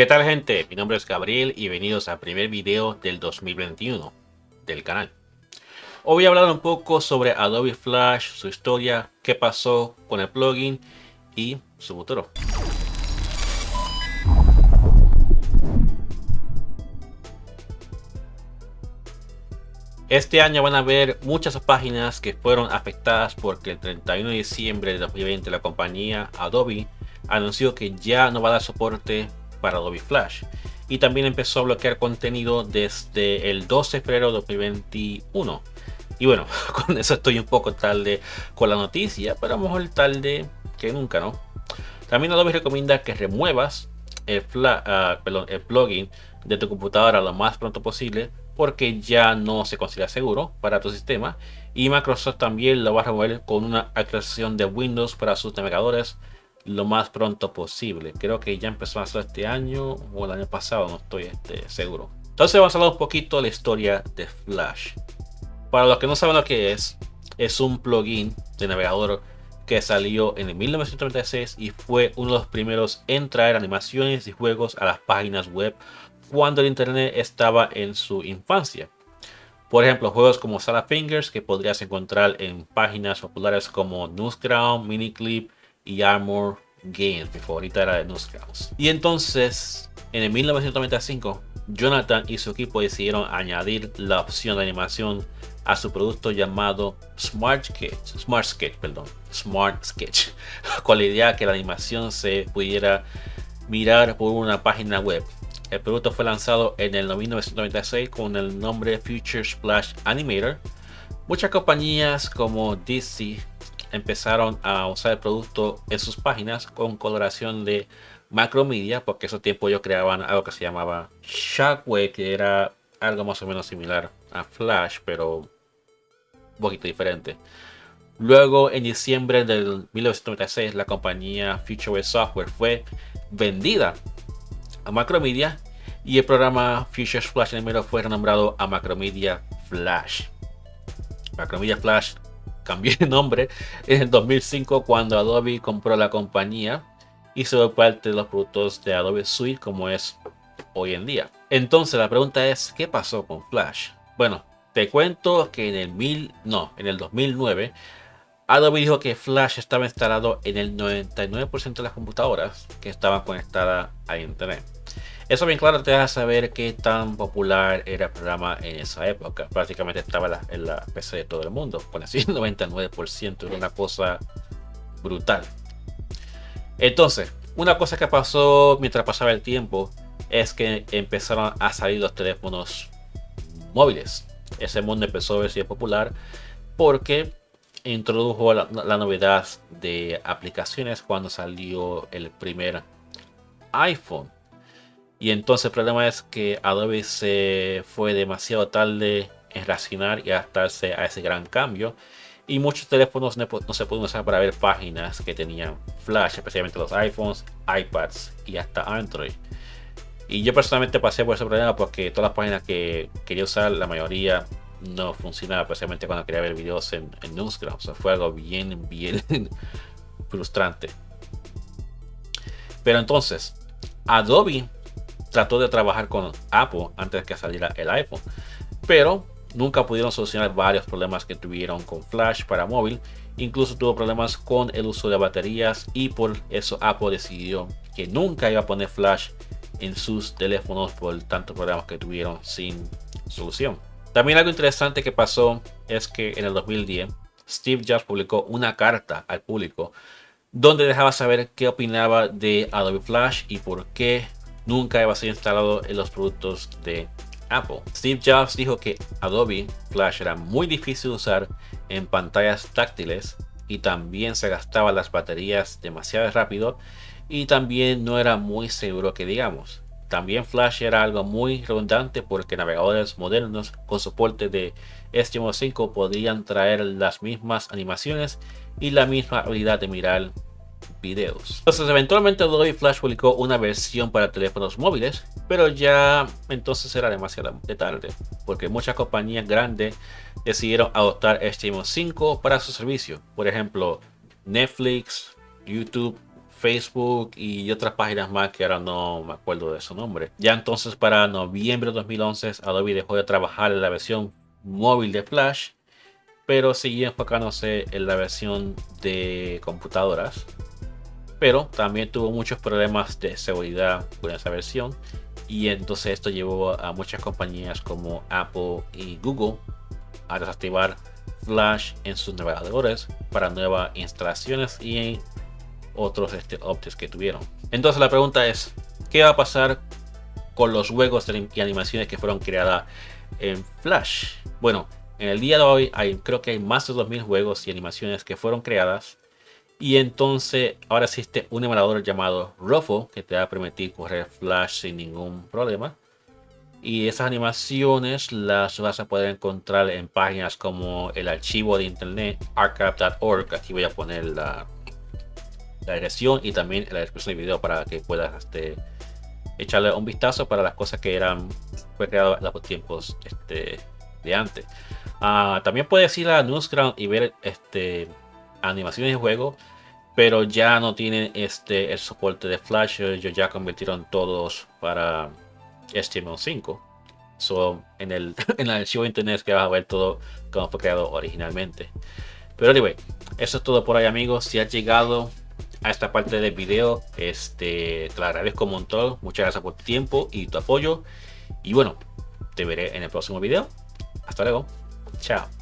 ¿Qué tal, gente? Mi nombre es Gabriel y bienvenidos al primer video del 2021 del canal. Hoy voy a hablar un poco sobre Adobe Flash, su historia, qué pasó con el plugin y su futuro. Este año van a haber muchas páginas que fueron afectadas porque el 31 de diciembre de 2020 la compañía Adobe anunció que ya no va a dar soporte para Adobe Flash y también empezó a bloquear contenido desde el 12 de febrero de 2021. Y bueno, con eso estoy un poco tarde con la noticia, pero a lo mejor tarde que nunca, ¿no? También Adobe recomienda que remuevas el plugin de tu computadora lo más pronto posible porque ya no se considera seguro para tu sistema, y Microsoft también lo va a remover con una actualización de Windows para sus navegadores lo más pronto posible. Creo que ya empezó a hacerlo este año o el año pasado, no estoy seguro. Entonces vamos a hablar un poquito de la historia de Flash. Para los que no saben lo que es un plugin de navegador que salió en el 1996 y fue uno de los primeros en traer animaciones y juegos a las páginas web cuando el internet estaba en su infancia. Por ejemplo, juegos como Sala Fingers, que podrías encontrar en páginas populares como Newsground, Miniclip y Armor Games. Mi favorita era de Newsgrounds. Y entonces, en el 1995, Jonathan y su equipo decidieron añadir la opción de animación a su producto llamado Smart Sketch, con la idea que la animación se pudiera mirar por una página web. El producto fue lanzado en el 1996 con el nombre Future Splash Animator. Muchas compañías como DC empezaron a usar el producto en sus páginas con coloración de Macromedia, porque en ese tiempo ellos creaban algo que se llamaba Shockwave, que era algo más o menos similar a Flash, pero un poquito diferente. Luego, en diciembre del 1996, la compañía Futurewave Software fue vendida a Macromedia y el programa Future Splash Animator fue renombrado a Macromedia Flash. Macromedia Flash cambió de nombre en el 2005 cuando Adobe compró la compañía y se dio parte de los productos de Adobe Suite como es hoy en día. Entonces la pregunta es, ¿qué pasó con Flash? Bueno, te cuento que en el 2009 Adobe dijo que Flash estaba instalado en el 99% de las computadoras que estaban conectadas a internet. Eso bien claro te deja saber qué tan popular era el programa en esa época. Prácticamente estaba en la PC de todo el mundo. Por así, el 99% era una cosa brutal. Entonces, una cosa que pasó mientras pasaba el tiempo es que empezaron a salir los teléfonos móviles. Ese mundo empezó a verse popular porque introdujo la novedad de aplicaciones cuando salió el primer iPhone. Y entonces el problema es que Adobe se fue demasiado tarde en reaccionar y adaptarse a ese gran cambio. Y muchos teléfonos no se pueden usar para ver páginas que tenían Flash, especialmente los iPhones, iPads y hasta Android. Y yo personalmente pasé por ese problema porque todas las páginas que quería usar, la mayoría no funcionaba, especialmente cuando quería ver videos en Newsground. O sea, fue algo bien frustrante. Pero entonces, Adobe trató de trabajar con Apple antes de que saliera el iPhone, pero nunca pudieron solucionar varios problemas que tuvieron con Flash para móvil. Incluso tuvo problemas con el uso de baterías y por eso Apple decidió que nunca iba a poner Flash en sus teléfonos por tantos problemas que tuvieron sin solución. También algo interesante que pasó es que en el 2010 Steve Jobs publicó una carta al público donde dejaba saber qué opinaba de Adobe Flash y por qué nunca iba a ser instalado en los productos de Apple. Steve Jobs dijo que Adobe Flash era muy difícil de usar en pantallas táctiles y también se gastaba las baterías demasiado rápido y también no era muy seguro que digamos. También Flash era algo muy redundante porque navegadores modernos con soporte de HTML5 podrían traer las mismas animaciones y la misma habilidad de mirar videos. Entonces eventualmente Adobe Flash publicó una versión para teléfonos móviles, pero ya entonces era demasiado tarde porque muchas compañías grandes decidieron adoptar HTML5 para su servicio. Por ejemplo, Netflix, YouTube, Facebook y otras páginas más que ahora no me acuerdo de su nombre. Ya entonces para noviembre de 2011 Adobe dejó de trabajar en la versión móvil de Flash, pero seguía enfocándose en la versión de computadoras. Pero también tuvo muchos problemas de seguridad con esa versión, y entonces esto llevó a muchas compañías como Apple y Google a desactivar Flash en sus navegadores para nuevas instalaciones y en otros updates que tuvieron. Entonces la pregunta es, ¿qué va a pasar con los juegos y animaciones que fueron creadas en Flash? Bueno, en el día de hoy creo que hay más de 2000 juegos y animaciones que fueron creadas, y entonces ahora existe un emulador llamado Ruffle que te va a permitir correr Flash sin ningún problema. Y esas animaciones las vas a poder encontrar en páginas como el archivo de internet archive.org. Aquí voy a poner la dirección y también la descripción del video para que puedas echarle un vistazo para las cosas que fue creado en los tiempos de antes. También puedes ir a Newsground y ver animaciones de juego, pero ya no tienen el soporte de Flash. Ellos ya convirtieron todos para HTML5. En el archivo de internet que vas a ver todo como fue creado originalmente. Pero anyway, eso es todo por ahí, amigos. Si has llegado a esta parte del video, te lo agradezco un montón. Muchas gracias por tu tiempo y tu apoyo. Y bueno, te veré en el próximo video. Hasta luego. Chao.